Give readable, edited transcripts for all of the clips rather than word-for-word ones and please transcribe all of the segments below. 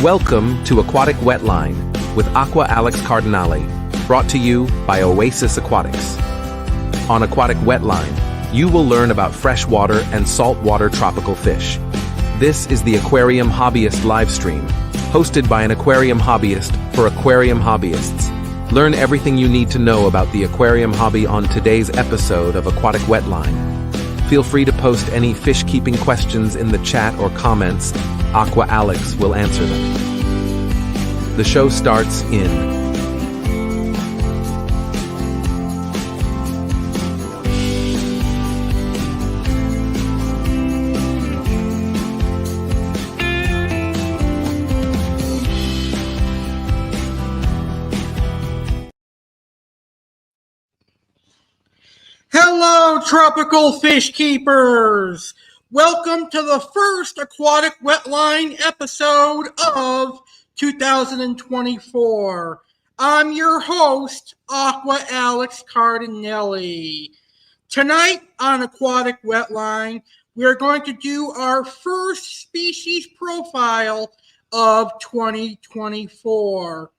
Welcome to Aquatic Wetline with Aqua Alex CARDINALE, brought to you by Oasis Aquatics. On Aquatic Wetline, you will learn about freshwater and saltwater tropical fish. This is the Aquarium Hobbyist livestream, hosted by an aquarium hobbyist for aquarium hobbyists. Learn everything you need to know about the aquarium hobby on today's episode of Aquatic Wetline. Feel free to post any fish-keeping questions in the chat or comments. Aqua Alex will answer them. The show starts in... Hello, tropical fish keepers! Welcome to the first Aquatic Wetline episode of 2024. I'm your host, Aqua Alex CARDINALE. Tonight on Aquatic Wetline, we are going to do our first species profile of 2024.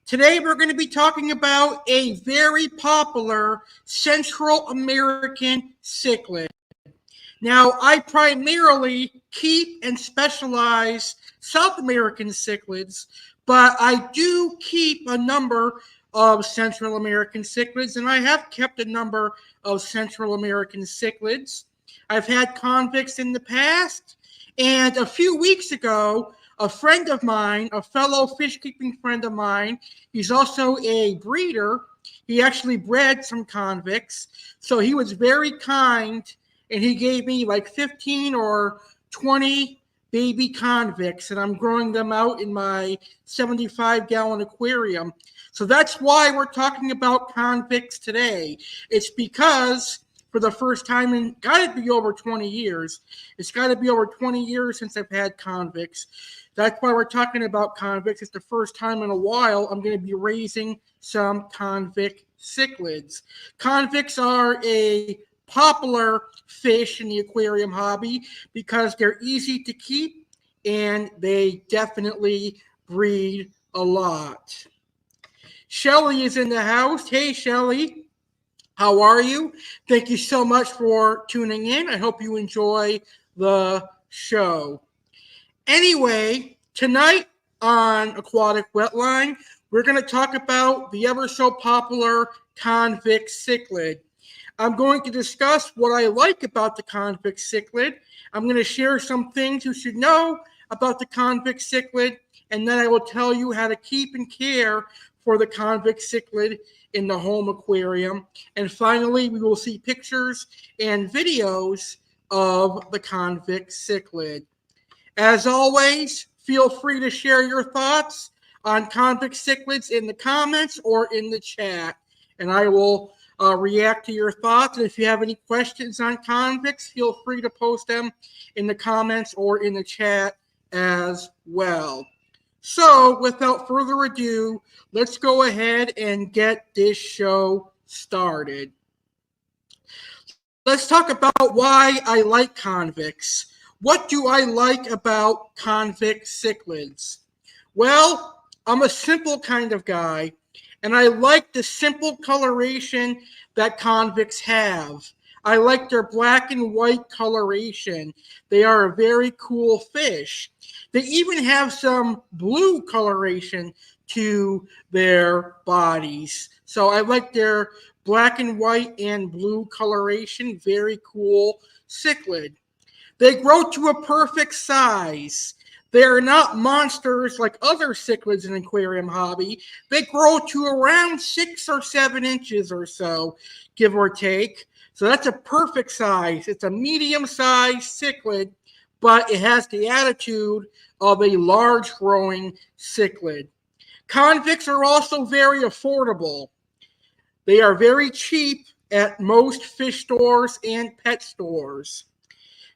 Today we're going to be talking about a very popular Central American cichlid. Now, I primarily keep and specialize South American cichlids, but I do keep a number of Central American cichlids, and I have kept a number of Central American cichlids. I've had convicts in the past, and a few weeks ago, a friend of mine, a fellow fish-keeping friend of mine, he's also a breeder. He actually bred some convicts, so he was very kind, and he gave me like 15 or 20 baby convicts, and I'm growing them out in my 75-gallon aquarium. So that's why we're talking about convicts today. It's because for the first time in, got to be over 20 years, it's got to be over 20 years since I've had convicts. That's why we're talking about convicts. It's the first time in a while I'm going to be raising some convict cichlids. Convicts are a popular fish in the aquarium hobby because they're easy to keep and they definitely breed a lot. Shelly is in the house. Hey, Shelly. How are you? Thank you so much for tuning in. I hope you enjoy the show. Anyway, tonight on Aquatic Wetline, we're going to talk about the ever so popular Convict Cichlid. I'm going to discuss what I like about the Convict Cichlid. I'm going to share some things you should know about the Convict Cichlid, and then I will tell you how to keep and care for the Convict Cichlid in the home aquarium. And finally, we will see pictures and videos of the Convict Cichlid. As always, feel free to share your thoughts on Convict Cichlids in the comments or in the chat, and I will react to your thoughts. And if you have any questions on convicts, feel free to post them in the comments or in the chat as well. So, without further ado, let's go ahead and get this show started. Let's talk about why I like convicts. What do I like about convict cichlids? Well, I'm a simple kind of guy, and I like the simple coloration that convicts have. I like their black and white coloration. They are a very cool fish. They even have some blue coloration to their bodies. So I like their black and white and blue coloration. Very cool cichlid. They grow to a perfect size. They're not monsters like other cichlids in the aquarium hobby. They grow to around 6 or 7 inches or so, give or take. So that's a perfect size. It's a medium-sized cichlid, but it has the attitude of a large growing cichlid. Convicts are also very affordable. They are very cheap at most fish stores and pet stores.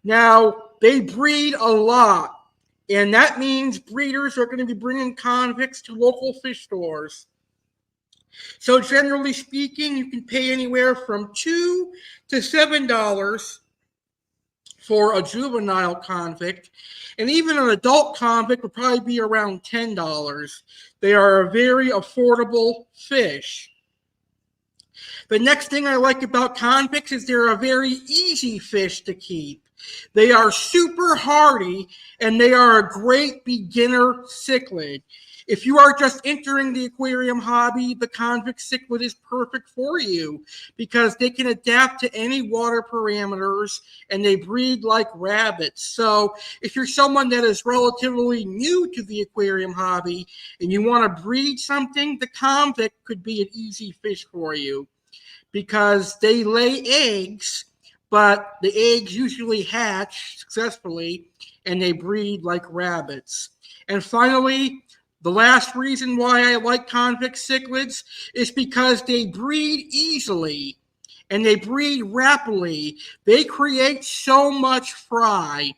Now, they breed a lot. And that means breeders are going to be bringing convicts to local fish stores. So generally speaking, you can pay anywhere from $2 to $7 for a juvenile convict, and even an adult convict would probably be around $10. They are a very affordable fish. The next thing I like about convicts is they're a very easy fish to keep. They are super hardy, and they are a great beginner cichlid. If you are just entering the aquarium hobby, the Convict Cichlid is perfect for you because they can adapt to any water parameters and they breed like rabbits. So if you're someone that is relatively new to the aquarium hobby and you want to breed something, the Convict could be an easy fish for you because they lay eggs, but the eggs usually hatch successfully and they breed like rabbits. And finally, the last reason why I like convict cichlids is because they breed easily and they breed rapidly. They create so much fry.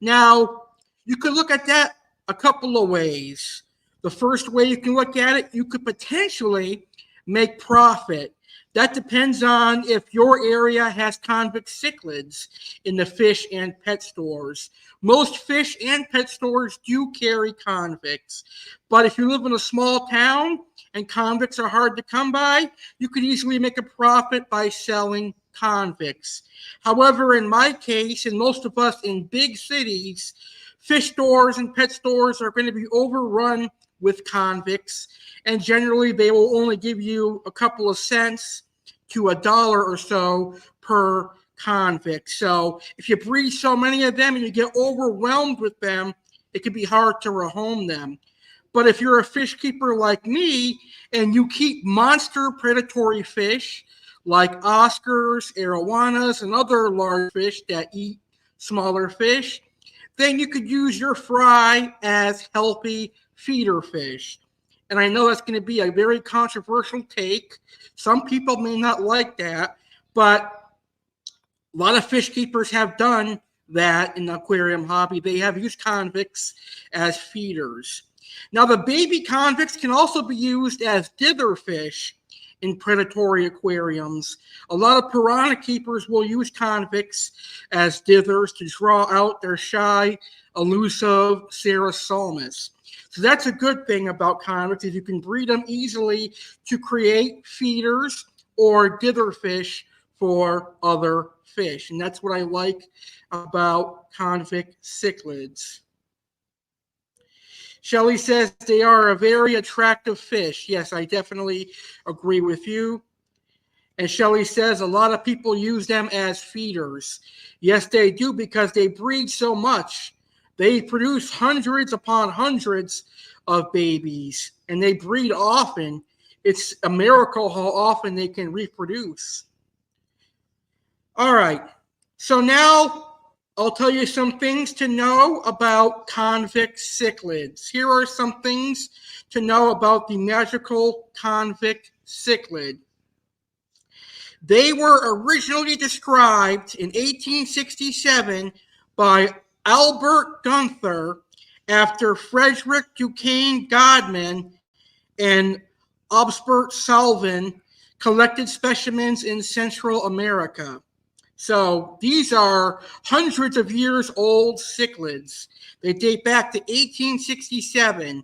Now, you could look at that a couple of ways. The first way you can look at it, you could potentially make profit. That depends on if your area has convict cichlids in the fish and pet stores. Most fish and pet stores do carry convicts. But if you live in a small town and convicts are hard to come by, you could easily make a profit by selling convicts. However, in my case, and most of us in big cities, fish stores and pet stores are going to be overrun with convicts, and generally they will only give you a couple of cents to $1 or so per convict. So if you breed so many of them and you get overwhelmed with them, it can be hard to rehome them. But if you're a fish keeper like me and you keep monster predatory fish like Oscars, arowanas, and other large fish that eat smaller fish, then you could use your fry as healthy feeder fish. And I know that's going to be a very controversial take. Some people may not like that, but a lot of fish keepers have done that in the aquarium hobby. They have used convicts as feeders. Now, the baby convicts can also be used as dither fish in predatory aquariums. A lot of piranha keepers will use convicts as dithers to draw out their shy, elusive Ceratosalmus. So that's a good thing about convicts, is you can breed them easily to create feeders or dither fish for other fish. And that's what I like about convict cichlids. Shelley says they are a very attractive fish. Yes, I definitely agree with you. And Shelley says a lot of people use them as feeders. Yes, they do, because they breed so much. They produce hundreds upon hundreds of babies, and they breed often. It's a miracle how often they can reproduce. All right, so now I'll tell you some things to know about convict cichlids. Here are some things to know about the magical convict cichlid. They were originally described in 1867 by Albert Gunther after Frederick Duquesne Godman and Obspert Salvin collected specimens in Central America. So these are hundreds of years old cichlids. They date back to 1867.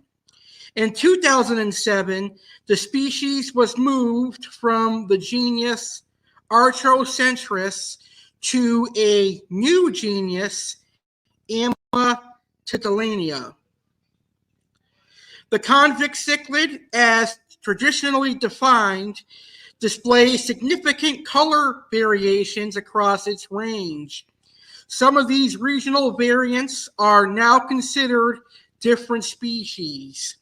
In 2007, the species was moved from the genus Archocentris to a new genus, Amatitilania. The convict cichlid, as traditionally defined, displays significant color variations across its range. Some of these regional variants are now considered different species.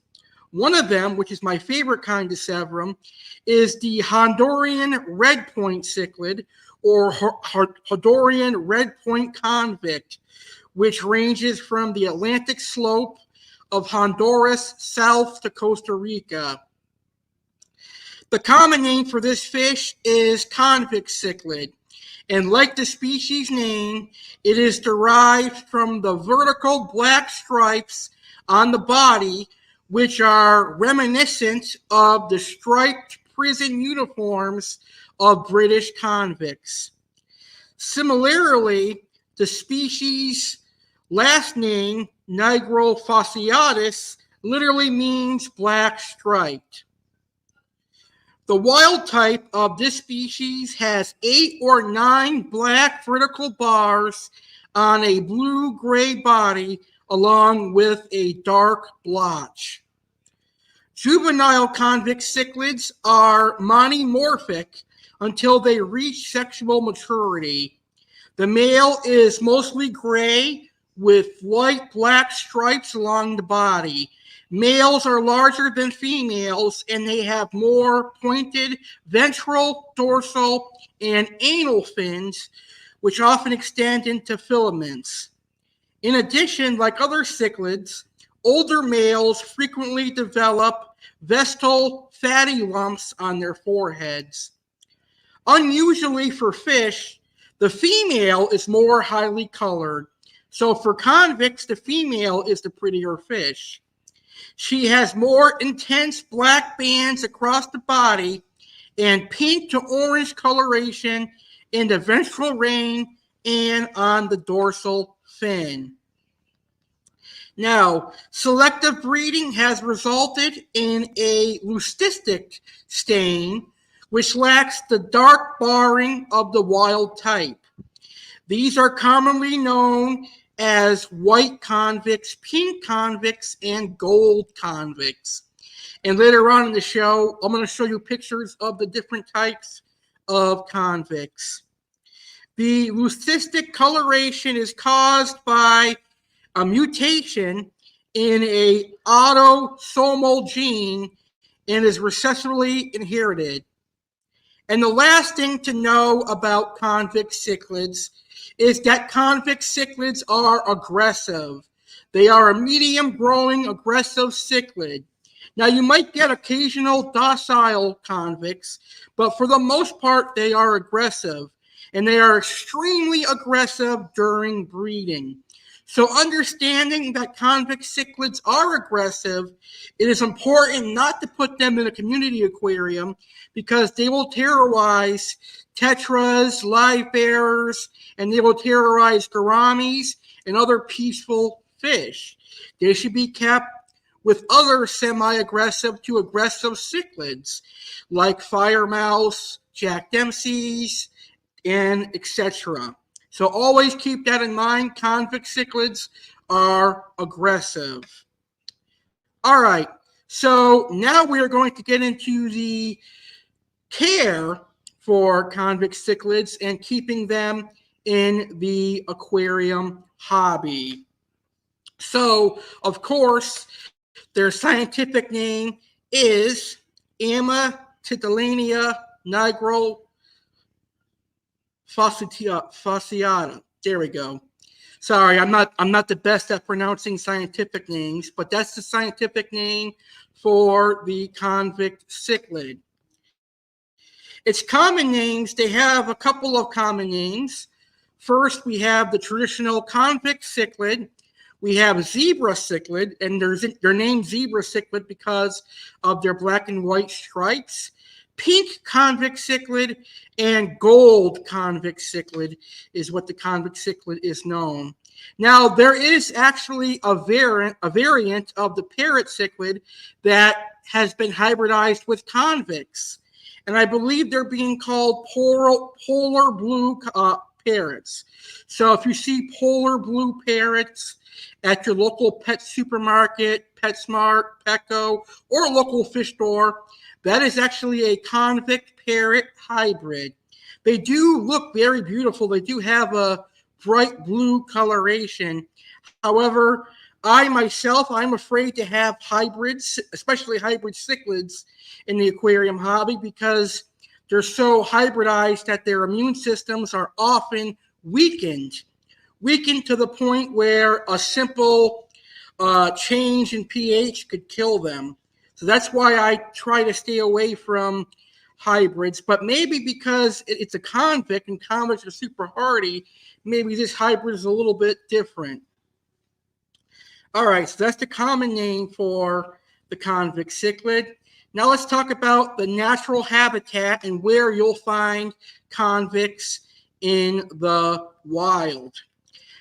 One of them, which is my favorite kind of severum, is the Honduran red point cichlid, or Honduran red point convict, which ranges from the Atlantic slope of Honduras south to Costa Rica. The common name for this fish is convict cichlid, and like the species name, it is derived from the vertical black stripes on the body, which are reminiscent of the striped prison uniforms of British convicts. Similarly, the species last name, nigrofasciatus, literally means black striped. The wild type of this species has 8 or 9 black vertical bars on a blue-gray body along with a dark blotch. Juvenile convict cichlids are monomorphic until they reach sexual maturity. The male is mostly gray with white-black stripes along the body. Males are larger than females, and they have more pointed ventral, dorsal, and anal fins, which often extend into filaments. In addition, like other cichlids, older males frequently develop vestal fatty lumps on their foreheads. Unusually for fish, the female is more highly colored. So for convicts, the female is the prettier fish. She has more intense black bands across the body and pink to orange coloration in the ventral ring and on the dorsal fin. Now, selective breeding has resulted in a leucistic stain, which lacks the dark barring of the wild type. These are commonly known as white convicts, pink convicts, and gold convicts. And later on in the show, I'm going to show you pictures of the different types of convicts. The leucistic coloration is caused by a mutation in a autosomal gene and is recessively inherited. And the last thing to know about convict cichlids is that convict cichlids are aggressive. They are a medium-growing aggressive cichlid. Now, you might get occasional docile convicts, but for the most part, they are aggressive, and they are extremely aggressive during breeding. So understanding that convict cichlids are aggressive, it is important not to put them in a community aquarium because they will terrorize tetras, live bearers, and they will terrorize gouramis and other peaceful fish. They should be kept with other semi-aggressive to aggressive cichlids like fire mouse, Jack Dempsey's, and etc. So always keep that in mind. Convict cichlids are aggressive. All right. So now we are going to get into the care for convict cichlids and keeping them in the aquarium hobby. So, of course, their scientific name is Amatitilania nigrofasciata. There we go. Sorry, I'm not the best at pronouncing scientific names, but that's the scientific name for the convict cichlid. Its common names, they have a couple of common names. First, we have the traditional convict cichlid. We have zebra cichlid, and they're named zebra cichlid because of their black and white stripes. Pink convict cichlid and gold convict cichlid is what the convict cichlid is known. Now, there is actually a variant of the parrot cichlid that has been hybridized with convicts. And I believe they're being called polar blue parrots. So if you see polar blue parrots at your local pet supermarket, PetSmart, Petco, or local fish store, that is actually a convict parrot hybrid. They do look very beautiful. They do have a bright blue coloration. However, I'm afraid to have hybrids, especially hybrid cichlids, in the aquarium hobby because they're so hybridized that their immune systems are often weakened to the point where a simple change in pH could kill them. So that's why I try to stay away from hybrids. But maybe because it's a convict and convicts are super hardy, maybe this hybrid is a little bit different. All right, so that's the common name for the convict cichlid. Now let's talk about the natural habitat and where you'll find convicts in the wild.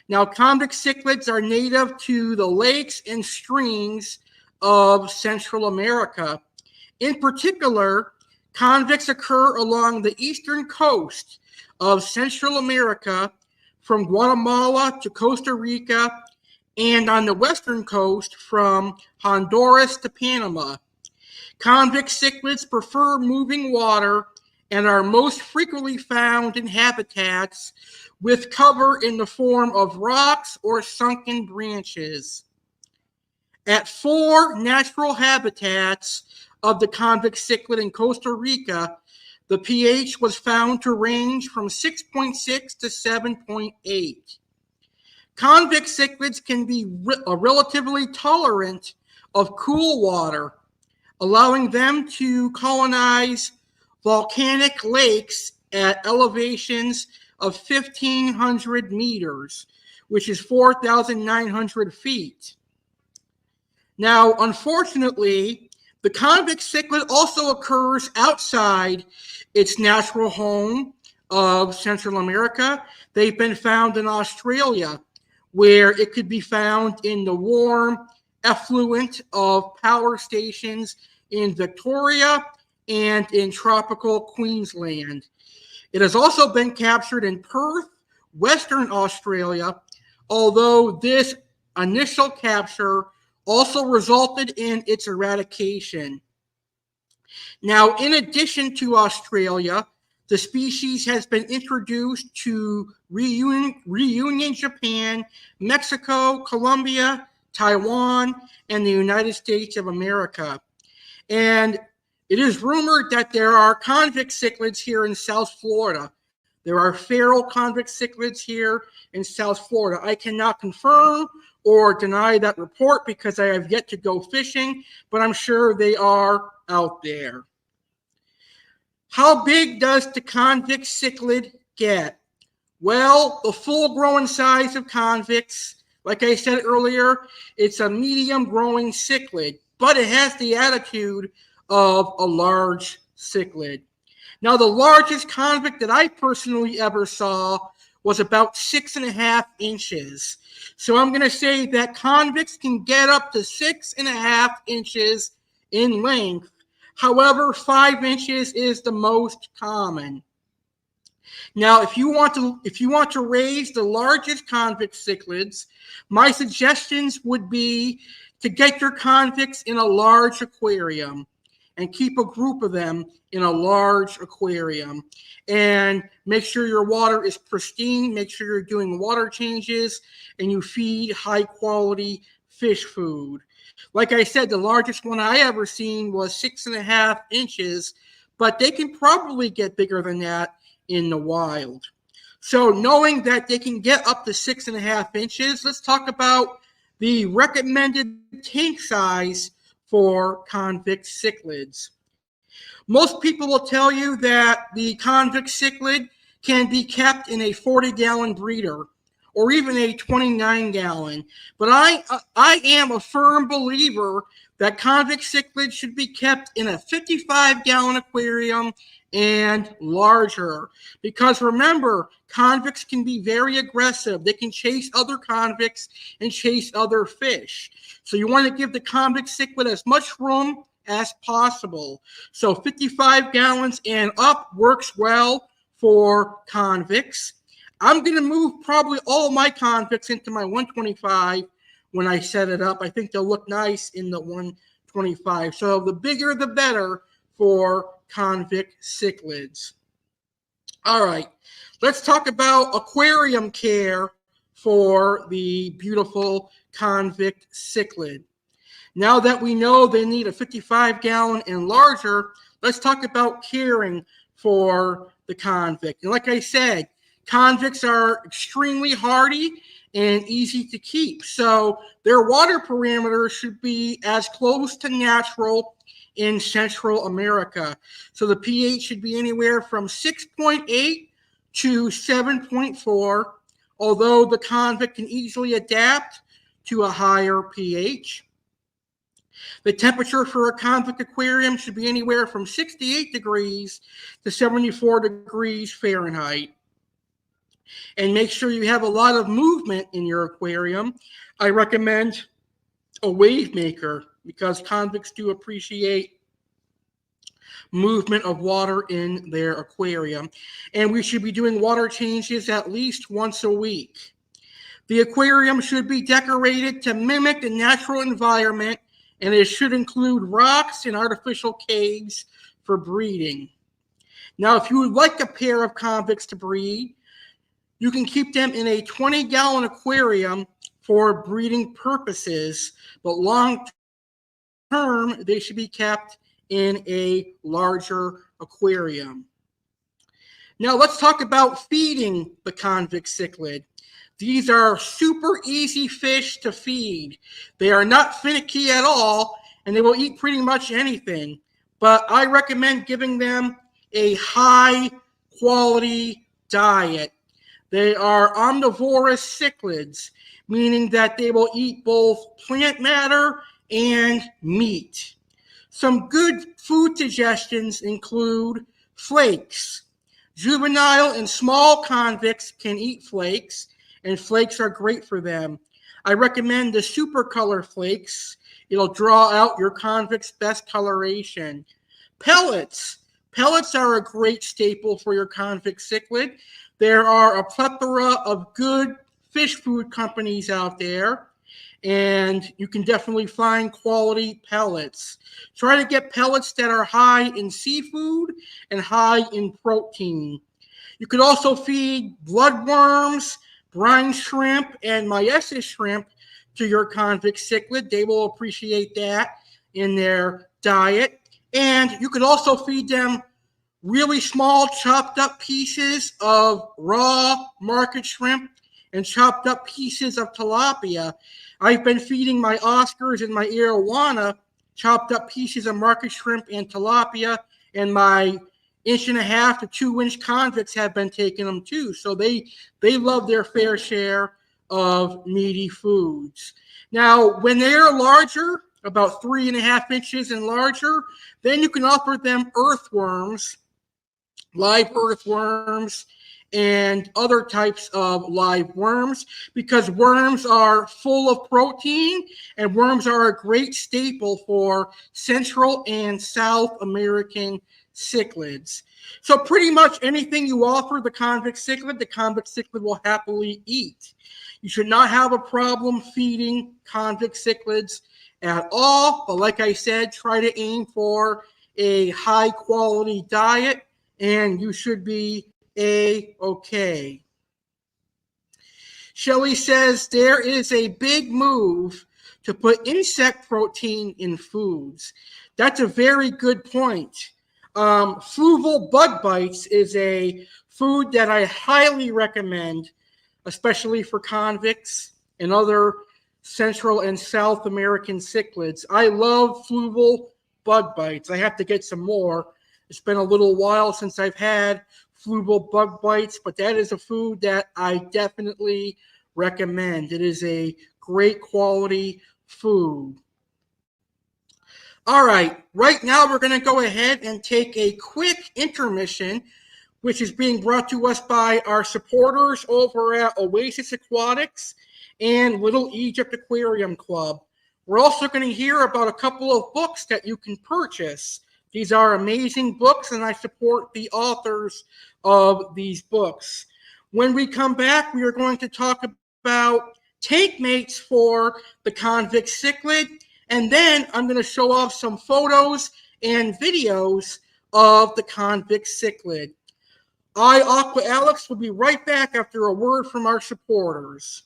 Now, convict cichlids are native to the lakes and streams of Central America. In particular, convicts occur along the eastern coast of Central America from Guatemala to Costa Rica, and on the western coast from Honduras to Panama. Convict cichlids prefer moving water and are most frequently found in habitats with cover in the form of rocks or sunken branches. At 4 natural habitats of the convict cichlid in Costa Rica, the pH was found to range from 6.6 to 7.8. Convict cichlids can be relatively tolerant of cool water, allowing them to colonize volcanic lakes at elevations of 1,500 meters, which is 4,900 feet. Now, unfortunately, the convict cichlid also occurs outside its natural home of Central America. They've been found in Australia, where it could be found in the warm effluent of power stations in Victoria and in tropical Queensland. It has also been captured in Perth, Western Australia, although this initial capture also resulted in its eradication. Now, in addition to Australia, the species has been introduced to Reunion, Japan, Mexico, Colombia, Taiwan, and the United States of America. And it is rumored that there are convict cichlids here in South Florida. There are feral convict cichlids here in South Florida. I cannot confirm or deny that report because I have yet to go fishing, but I'm sure they are out there. How big does the convict cichlid get? Well, the full-grown size of convicts, like I said earlier, it's a medium-growing cichlid, but it has the attitude of a large cichlid. Now, the largest convict that I personally ever saw was about 6.5 inches. So I'm going to say that convicts can get up to 6.5 inches in length. However, 5 inches is the most common. Now, if you want to raise the largest convict cichlids, my suggestions would be to get your convicts in a large aquarium and keep a group of them in a large aquarium. And make sure your water is pristine, make sure you're doing water changes, and you feed high-quality fish food. Like I said, the largest one I ever seen was 6.5 inches, but they can probably get bigger than that in the wild. So knowing that they can get up to 6.5 inches, let's talk about the recommended tank size for convict cichlids. Most people will tell you that the convict cichlid can be kept in a 40-gallon breeder or even a 29-gallon. But I am a firm believer that convict cichlids should be kept in a 55-gallon aquarium and larger. Because remember, convicts can be very aggressive. They can chase other convicts and chase other fish. So you want to give the convict cichlid as much room as possible. So 55 gallons and up works well for convicts. I'm going to move probably all my convicts into my 125 when I set it up. I think they'll look nice in the 125. So the bigger the better for convict cichlids. All right, let's talk about aquarium care for the beautiful convict cichlid. Now that we know they need a 55-gallon and larger, let's talk about caring for the convict. And like I said, convicts are extremely hardy and easy to keep. So their water parameters should be as close to natural in Central America. So the pH should be anywhere from 6.8 to 7.4, although the convict can easily adapt to a higher pH. The temperature for a convict aquarium should be anywhere from 68 degrees to 74 degrees Fahrenheit. and make sure you have a lot of movement in your aquarium, I recommend a wave maker, because convicts do appreciate movement of water in their aquarium. And we should be doing water changes at least once a week. The aquarium should be decorated to mimic the natural environment, and it should include rocks and artificial caves for breeding. Now, if you would like a pair of convicts to breed, you can keep them in a 20-gallon aquarium for breeding purposes, but long term, they should be kept in a larger aquarium. Now, let's talk about feeding the Convict Cichlid. These are super easy fish to feed. They are not finicky at all, and they will eat pretty much anything. But I recommend giving them a high-quality diet. They are omnivorous cichlids, meaning that they will eat both plant matter and meat. Some good food suggestions include flakes. Juvenile and small convicts can eat flakes, and flakes are great for them. I recommend the super color flakes. It'll draw out your convict's best coloration. Pellets. Pellets are a great staple for your convict cichlid. There are a plethora of good fish food companies out there, and you can definitely find quality pellets. Try to get pellets that are high in seafood and high in protein. You could also feed bloodworms, brine shrimp, and myesis shrimp to your convict cichlid. They will appreciate that in their diet. And you could also feed them really small chopped up pieces of raw market shrimp and chopped up pieces of tilapia. I've been feeding my Oscars and my arowana chopped up pieces of market shrimp and tilapia, and my 1.5 to 2 inch convicts have been taking them too. So they love their fair share of meaty foods. Now, when they're larger, about 3.5 inches and larger, then you can offer them earthworms, live earthworms, and other types of live worms, because worms are full of protein, and worms are a great staple for Central and South American cichlids. So pretty much anything you offer the convict cichlid will happily eat. You should not have a problem feeding convict cichlids at all, but like I said, try to aim for a high quality diet, and you should be A-okay. Shelley says there is a big move to put insect protein in foods. That's a very good point. Fluval bug bites is a food that I highly recommend, especially for convicts and other Central and South American cichlids. I love fluval bug bites. I have to get some more. It's been a little while since I've had fluval bug bites, but that is a food that I definitely recommend. It is a great quality food. All right, right now we're going to go ahead and take a quick intermission, which is being brought to us by our supporters over at Oasis Aquatics and Little Egypt Aquarium Club. We're also going to hear about a couple of books that you can purchase. These are amazing books, and I support the authors of these books. When we come back, we are going to talk about tank mates for the convict cichlid, and then I'm going to show off some photos and videos of the convict cichlid. I, Aqua Alex, will be right back after a word from our supporters.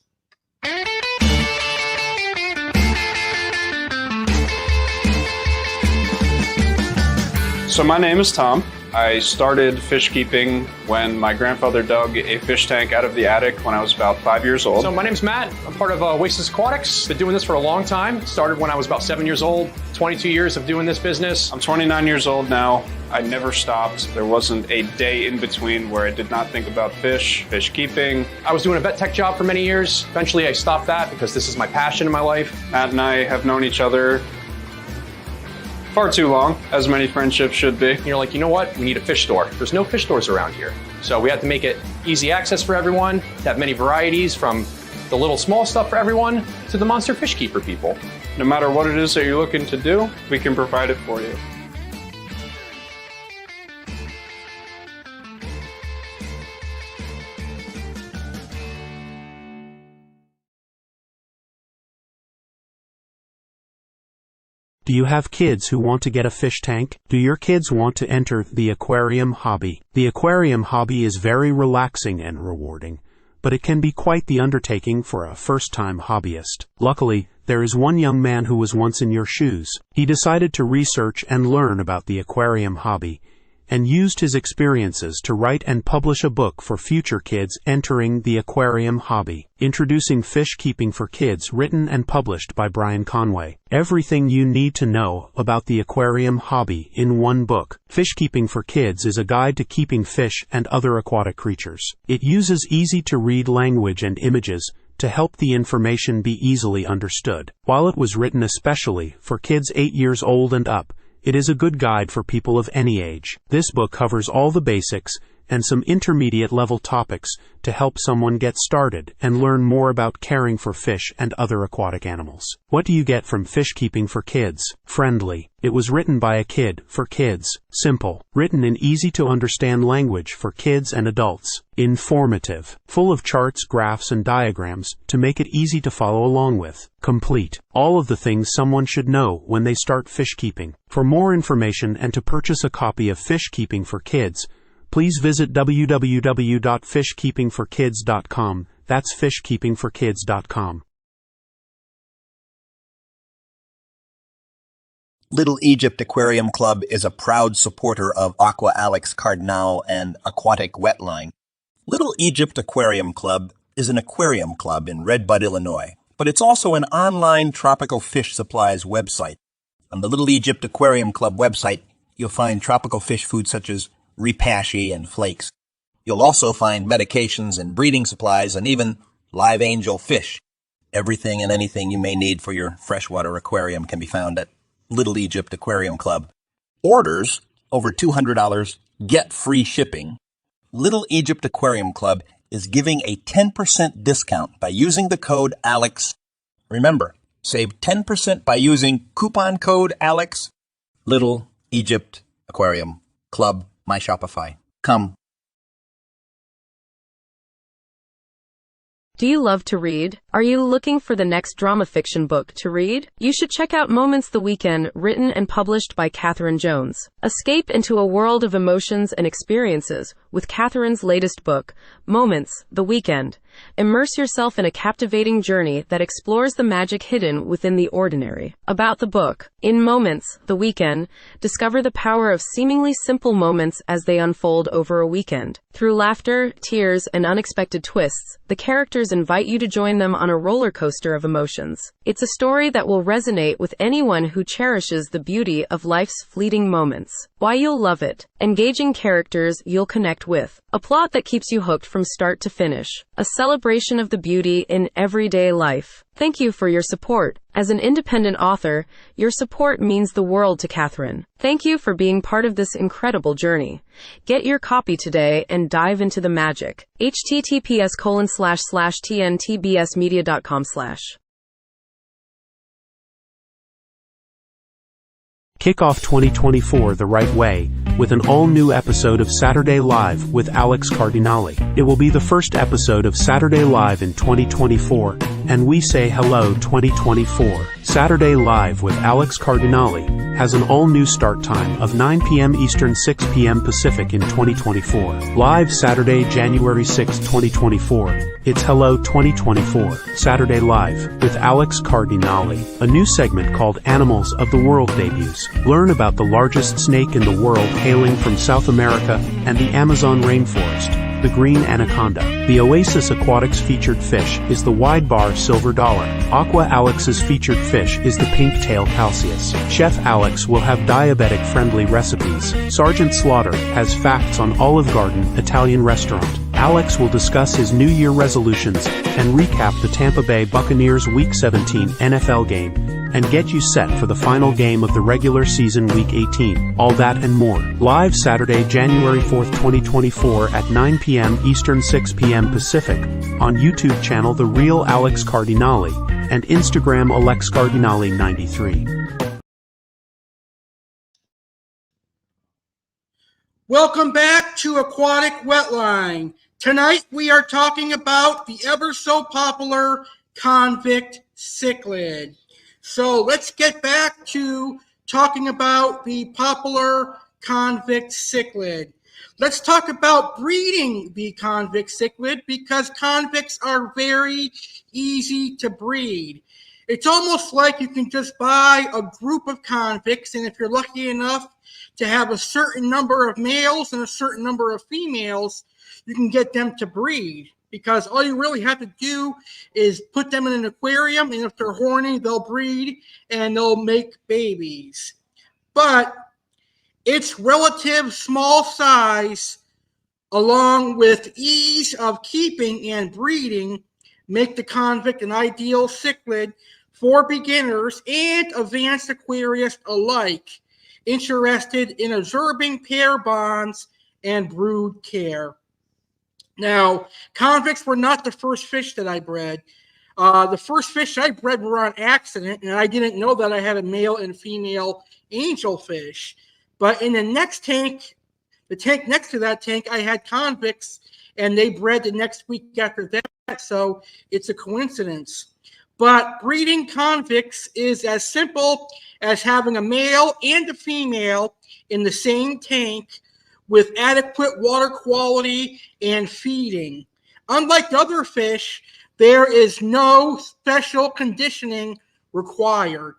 So my name is Tom. I started fish keeping when my grandfather dug a fish tank out of the attic when I was about 5 years old. So my name's Matt. I'm part of Oasis Aquatics. Been doing this for a long time. Started when I was about 7 years old. 22 years of doing this business. I'm 29 years old now. I never stopped. There wasn't a day in between where I did not think about fish keeping. I was doing a vet tech job for many years. Eventually I stopped that because this is my passion in my life. Matt and I have known each other Far too long, as many friendships should be. You're like, you know what? We need a fish store. There's no fish stores around here. So we had to make it easy access for everyone, to have many varieties from the little small stuff for everyone to the monster fish keeper people. No matter what it is that you're looking to do, we can provide it for you. Do you have kids who want to get a fish tank? Do your kids want to enter the aquarium hobby? The aquarium hobby is very relaxing and rewarding, but it can be quite the undertaking for a first-time hobbyist. Luckily, there is one young man who was once in your shoes. He decided to research and learn about the aquarium hobby, and used his experiences to write and publish a book for future kids entering the aquarium hobby. Introducing Fish Keeping for Kids, written and published by Brian Conway. Everything you need to know about the aquarium hobby in one book. Fish Keeping for Kids is a guide to keeping fish and other aquatic creatures. It uses easy-to-read language and images to help the information be easily understood. While it was written especially for kids 8 years old and up, it is a good guide for people of any age. This book covers all the basics and some intermediate-level topics to help someone get started and learn more about caring for fish and other aquatic animals. What do you get from Fish Keeping for Kids? Friendly. It was written by a kid for kids. Simple. Written in easy-to-understand language for kids and adults. Informative. Full of charts, graphs, and diagrams to make it easy to follow along with. Complete. All of the things someone should know when they start fish keeping. For more information and to purchase a copy of Fish Keeping for Kids, please visit www.fishkeepingforkids.com. That's fishkeepingforkids.com. Little Egypt Aquarium Club is a proud supporter of Aqua Alex, CARDINALE, and Aquatic Wetline. Little Egypt Aquarium Club is an aquarium club in Redbud, Illinois, but it's also an online tropical fish supplies website. On the Little Egypt Aquarium Club website, you'll find tropical fish food such as repashy and flakes. You'll also find medications and breeding supplies and even live angel fish. Everything and anything you may need for your freshwater aquarium can be found at Little Egypt Aquarium Club. Orders over $200 get free shipping. Little Egypt Aquarium Club is giving a 10% discount by using the code ALEX. Remember, save 10% by using coupon code ALEX. Little Egypt Aquarium Club, my Shopify. Come. Do you love to read? Are you looking for the next drama fiction book to read? You should check out Moments the Weekend, written and published by Catherine Jones. Escape into a world of emotions and experiences with Catherine's latest book, Moments the Weekend. Immerse yourself in a captivating journey that explores the magic hidden within the ordinary. About the book. In Moments the Weekend, discover the power of seemingly simple moments as they unfold over a weekend. Through laughter, tears, and unexpected twists, the characters invite you to join them on a roller coaster of emotions. It's a story that will resonate with anyone who cherishes the beauty of life's fleeting moments. Why you'll love it. Engaging characters you'll connect with. A plot that keeps you hooked from start to finish. A celebration of the beauty in everyday life. Thank you for your support. As an independent author, your support means the world to Catherine. Thank you for being part of this incredible journey. Get your copy today and dive into the magic. https://tntbsmedia.com/ Kick off 2024 the right way with an all-new episode of Saturday Live with Alex Cardinale. It will be the first episode of Saturday Live in 2024, and we say hello 2024. Saturday Live with Alex Cardinale has an all-new start time of 9 p.m. Eastern, 6 p.m. Pacific in 2024. Live Saturday, January 6, 2024. It's Hello 2024, Saturday Live with Alex Cardinale. A new segment called Animals of the World debuts. Learn about the largest snake in the world hailing from South America and the Amazon rainforest, the green anaconda. The Oasis Aquatics featured fish is the wide bar silver dollar. Aqua Alex's featured fish is the pink tail calceus. Chef Alex will have diabetic-friendly recipes. Sergeant Slaughter has facts on Olive Garden Italian restaurant. Alex will discuss his New Year resolutions and recap the Tampa Bay Buccaneers Week 17 NFL game and get you set for the final game of the regular season Week 18. All that and more. Live Saturday, January 4th, 2024 at 9 p.m. Eastern, 6 p.m. Pacific on YouTube channel The Real Alex Cardinale and Instagram Alex Cardinale 93. Welcome back to Aquatic Wetline. Tonight we are talking about the ever so popular Convict Cichlid. So let's get back to talking about the popular Convict Cichlid. Let's talk about breeding the Convict Cichlid because convicts are very easy to breed. It's almost like you can just buy a group of convicts, and if you're lucky enough to have a certain number of males and a certain number of females, you can get them to breed. Because all you really have to do is put them in an aquarium, and if they're horny, they'll breed and they'll make babies. But its relative small size, along with ease of keeping and breeding, make the convict an ideal cichlid for beginners and advanced aquarists alike interested in observing pair bonds and brood care. Now, convicts were not the first fish that I bred. The first fish I bred were on accident, and I didn't know that I had a male and female angelfish. But in the next tank, the tank next to that tank, I had convicts, and they bred the next week after that, so it's a coincidence. But breeding convicts is as simple as having a male and a female in the same tank with adequate water quality and feeding. Unlike other fish, there is no special conditioning required.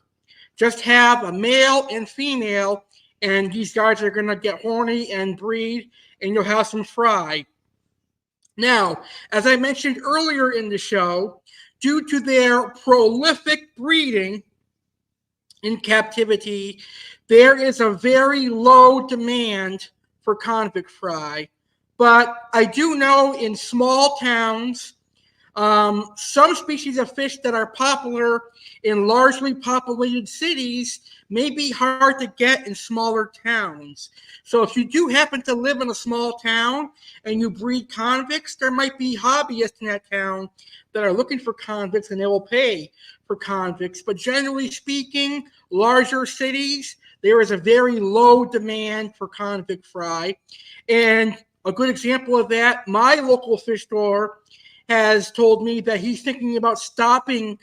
Just have a male and female, and these guys are going to get horny and breed, and you'll have some fry. Now, as I mentioned earlier in the show, due to their prolific breeding in captivity, there is a very low demand for convict fry. But I do know in small towns, some species of fish that are popular in largely populated cities may be hard to get in smaller towns. So if you do happen to live in a small town and you breed convicts, there might be hobbyists in that town that are looking for convicts, and they will pay for convicts. But generally speaking, larger cities, there is a very low demand for convict fry. And a good example of that, my local fish store has told me that he's thinking about stopping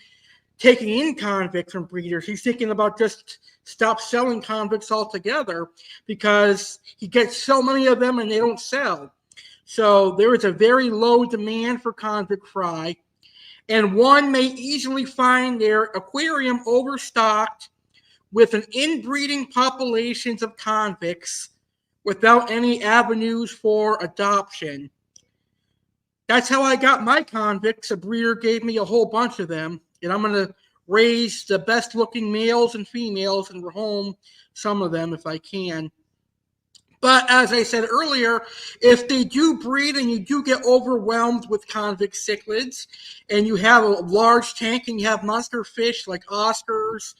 taking in convicts from breeders. He's thinking about just stop selling convicts altogether because he gets so many of them and they don't sell. So there is a very low demand for convict fry, and one may easily find their aquarium overstocked with an inbreeding populations of convicts without any avenues for adoption. That's how I got my convicts. A breeder gave me a whole bunch of them, and I'm going to raise the best looking males and females and rehome some of them if I can. But as I said earlier, if they do breed and you do get overwhelmed with convict cichlids and you have a large tank and you have monster fish like Oscars,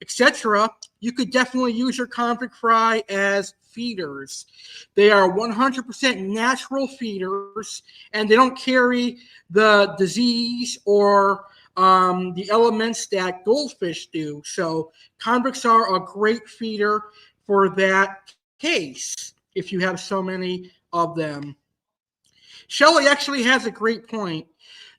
etc., you could definitely use your convict fry as feeders. They are 100% natural feeders, and they don't carry the disease or the elements that goldfish do. So convicts are a great feeder for that case if you have so many of them. Shelley actually has a great point.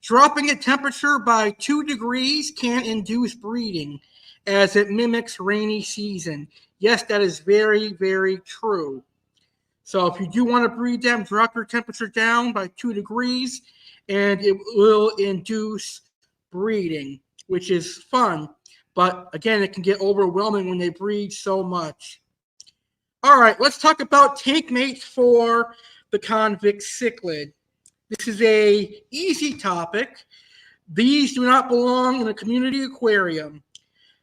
Dropping a temperature by 2 degrees can induce breeding as it mimics rainy season. Yes, that is very, very true. So if you do want to breed them, drop your temperature down by 2 degrees and it will induce breeding, which is fun. But again, it can get overwhelming when they breed so much. All right, let's talk about tank mates for the convict cichlid. This is an easy topic. These do not belong in a community aquarium.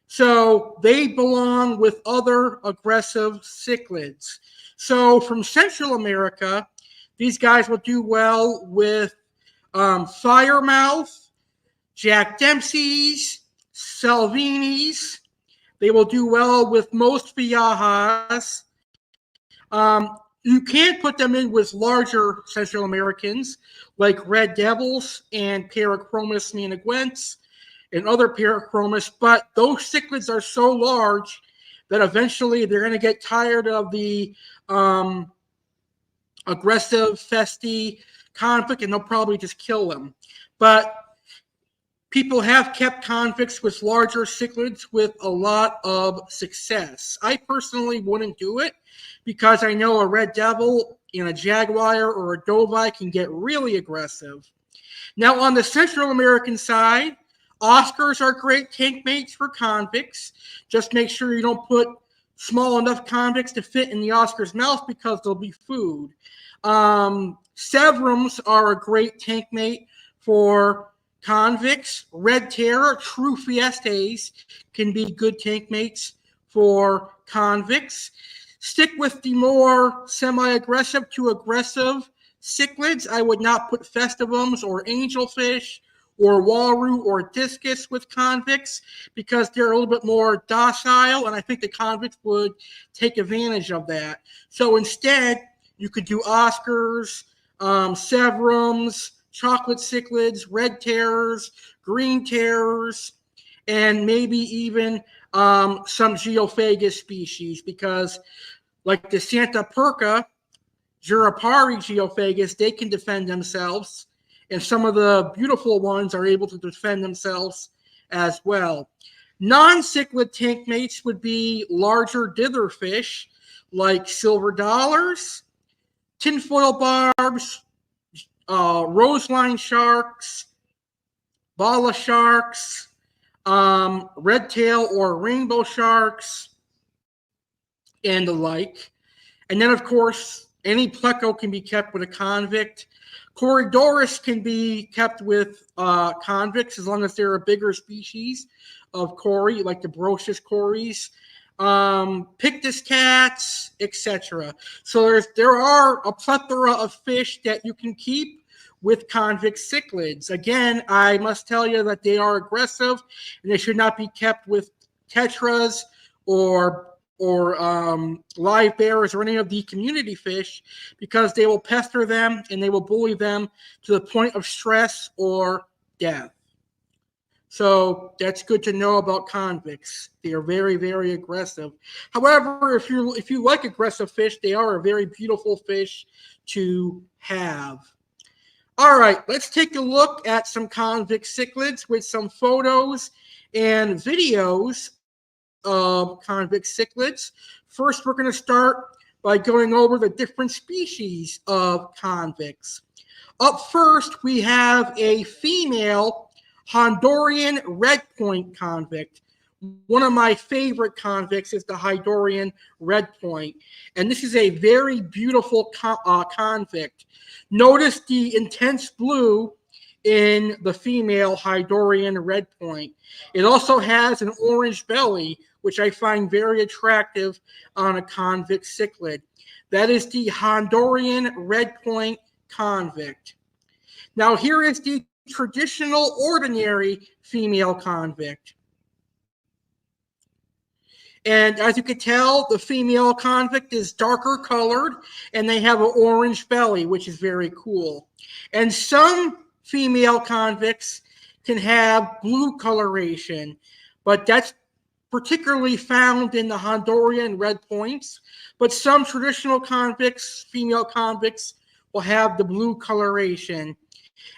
So they belong with other aggressive cichlids. So from Central America, These guys will do well with Firemouth, Jack Dempsey's, Salvini's. They will do well with most Viajas. You can put them in with larger Central Americans, like Red Devils and Parachromis menaguense and other Parachromis, but those cichlids are so large that eventually they're going to get tired of the aggressive, festy convict, and they'll probably just kill them. But people have kept convicts with larger cichlids with a lot of success. I personally wouldn't do it because I know a red devil and a jaguar or a dovi can get really aggressive. Now, on the Central American side, Oscars are great tank mates for convicts. Just make sure you don't put small enough convicts to fit in the Oscar's mouth because they'll be food. Severums are a great tank mate for convicts. Red Terror, true fiestas can be good tank mates for convicts. Stick with the more semi-aggressive to aggressive cichlids. I would not put festivums or angelfish or waru or discus with convicts because they're a little bit more docile, and I think the convicts would take advantage of that. So instead, you could do Oscars, Severums, chocolate cichlids, red terrors, green terrors, and maybe even some geophagus species because like the Santa Perca, Jurapari geophagus, they can defend themselves. And some of the beautiful ones are able to defend themselves as well. Non-cichlid tank mates would be larger ditherfish like silver dollars, tinfoil barbs, roseline sharks, bala sharks, red tail or rainbow sharks, and the like. And then, of course, any pleco can be kept with a convict. Corydoras can be kept with convicts as long as they're a bigger species of cory, like the Brocious cories, Pictus cats, etc. So there are a plethora of fish that you can keep with convict cichlids. Again, I must tell you that they are aggressive and they should not be kept with tetras or live bears or any of the community fish because they will pester them and they will bully them to the point of stress or death. So that's good to know about convicts. They are very, very aggressive. However, if you like aggressive fish, they are a very beautiful fish to have. All right, let's take a look at some convict cichlids with some photos and videos of convict cichlids. First, we're going to start by going over the different species of convicts. Up first, we have a female Honduran red point convict. One of my favorite convicts is the Honduran red point, and this is a very beautiful convict. Notice the intense blue in the female Honduran red point. It also has an orange belly, which I find very attractive on a convict cichlid. That is the Honduran red point convict. Now here is the traditional ordinary female convict. And as you can tell, the female convict is darker colored and they have an orange belly, which is very cool. And some female convicts can have blue coloration, but that's particularly found in the Honduran red points. But some traditional convicts, female convicts, will have the blue coloration.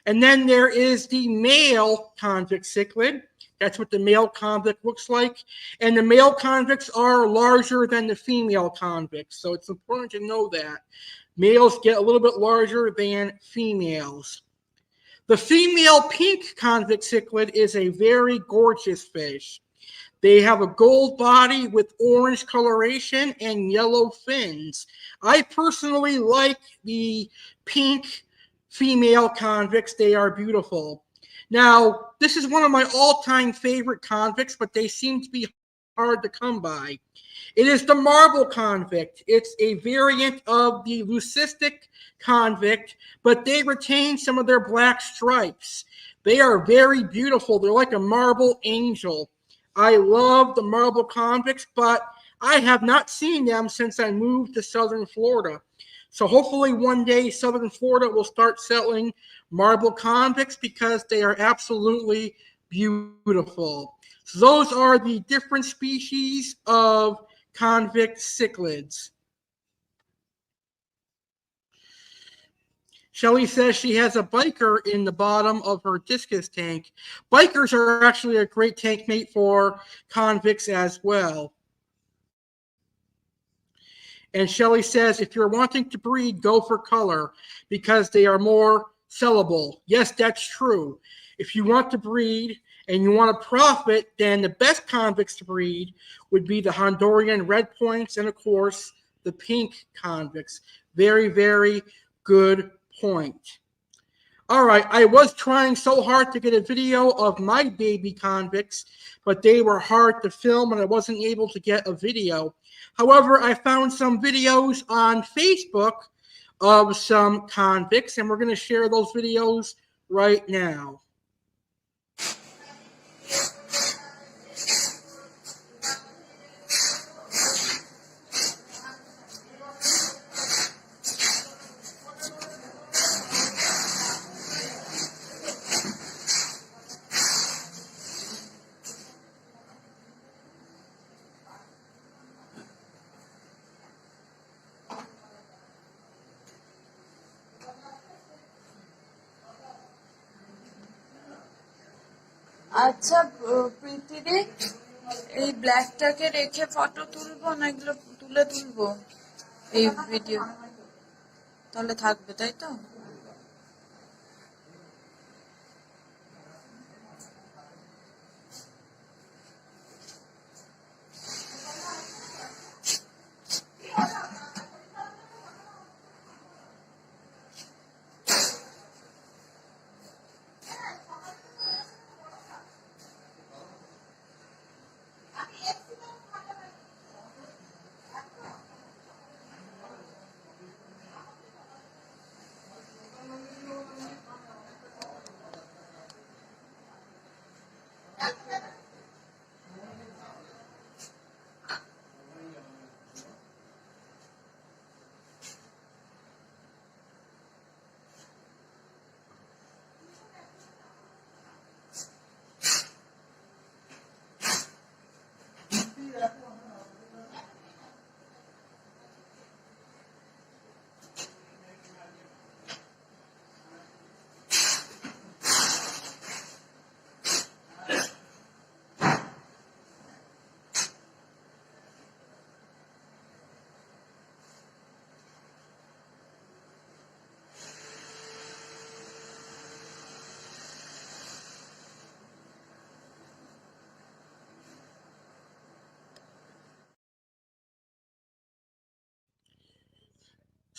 And then there is the male convict cichlid. That's what the male convict looks like. And the male convicts are larger than the female convicts. So it's important to know that. Males get a little bit larger than females. The female pink convict cichlid is a very gorgeous fish. They have a gold body with orange coloration and yellow fins. I personally like the pink female convicts. They are beautiful. Now, this is one of my all-time favorite convicts, but they seem to be hard to come by. It is the marble convict. It's a variant of the leucistic convict, but they retain some of their black stripes. They are very beautiful. They're like a marble angel. I love the marble convicts, but I have not seen them since I moved to southern Florida. So hopefully one day southern Florida will start selling marble convicts because they are absolutely beautiful. So those are the different species of Convict Cichlids. Shelly says she has a biker in the bottom of her discus tank. Bikers are actually a great tank mate for convicts as well. And Shelly says, if you're wanting to breed, go for color because they are more sellable. Yes, that's true. If you want to breed and you want to profit, then the best convicts to breed would be the Honduran red points and, of course, the pink convicts. Very, very good point. All right, I was trying so hard to get a video of my baby convicts, but they were hard to film and I wasn't able to get a video. However, I found some videos on Facebook of some convicts, and we're going to share those videos right now. আচ্ছা প্রীতিদি এই ব্ল্যাকটাকে রেখে photo তুলবো না এগুলো তুলবো এই video তাহলে থাকবে তাই তো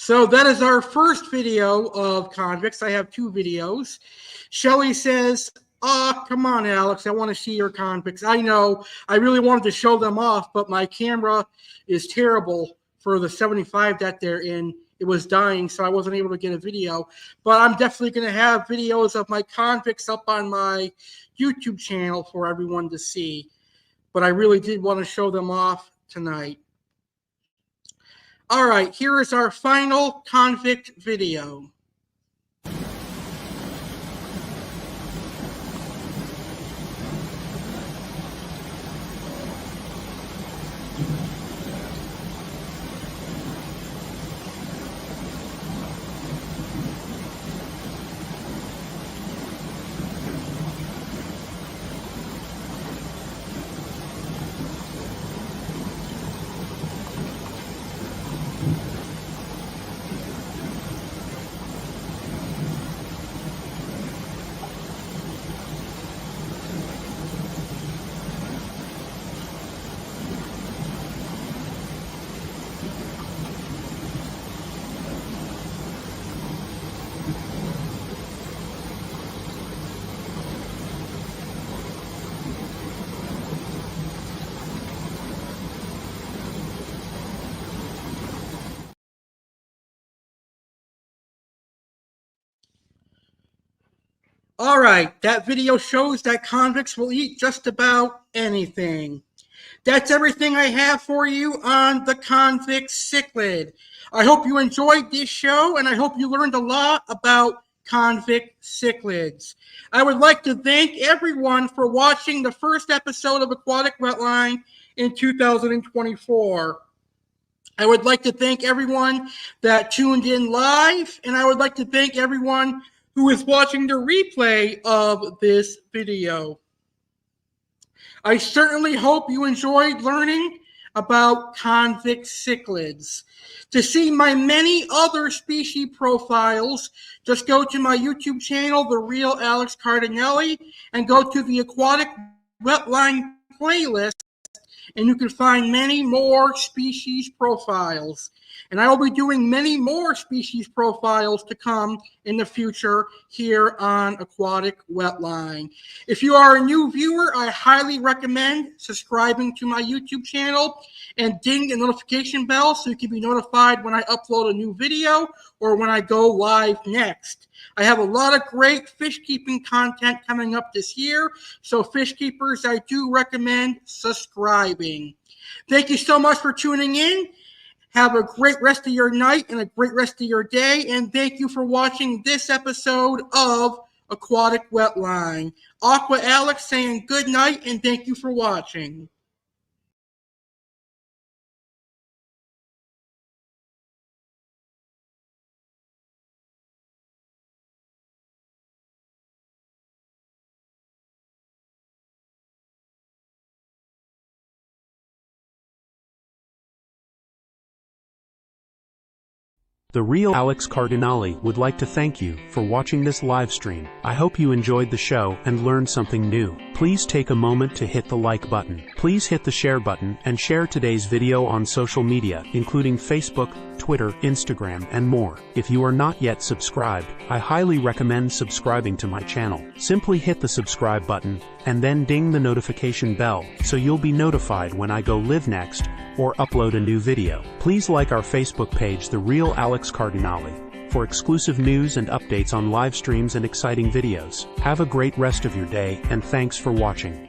So that is our first video of convicts. I have two videos. Shelly says, oh, come on, Alex. I want to see your convicts. I know. I really wanted to show them off, but my camera is terrible for the 75 that they're in. It was dying, so I wasn't able to get a video. But I'm definitely going to have videos of my convicts up on my YouTube channel for everyone to see. But I really did want to show them off tonight. All right, here is our final convict video. All right, that video shows that convicts will eat just about anything. That's everything I have for you on the Convict Cichlid. I hope you enjoyed this show, and I hope you learned a lot about Convict Cichlids. I would like to thank everyone for watching the first episode of Aquatic Wetline in 2024. I would like to thank everyone that tuned in live, and I would like to thank everyone who is watching the replay of this video. I certainly hope you enjoyed learning about Convict Cichlids. To see my many other species profiles, just go to my YouTube channel, The Real Alex Cardinale, and go to the Aquatic Wetline playlist, and you can find many more species profiles. And I will be doing many more species profiles to come in the future here on Aquatic Wetline. If you are a new viewer, I highly recommend subscribing to my YouTube channel and ding the notification bell so you can be notified when I upload a new video or when I go live next. I have a lot of great fish keeping content coming up this year, so fish keepers, I do recommend subscribing. Thank you so much for tuning in. Have a great rest of your night and a great rest of your day, and thank you for watching this episode of Aquatic Wetline. Aqua Alex saying good night, and thank you for watching. The Real Alex Cardinale would like to thank you for watching this live stream. I hope you enjoyed the show and learned something new. Please take a moment to hit the like button. Please hit the share button and share today's video on social media, including Facebook, Twitter, Instagram, and more. If you are not yet subscribed, I highly recommend subscribing to my channel. Simply hit the subscribe button and then ding the notification bell so you'll be notified when I go live next or upload a new video. Please like our Facebook page, The Real Alex Cardinale, for exclusive news and updates on live streams and exciting videos. Have a great rest of your day, and thanks for watching.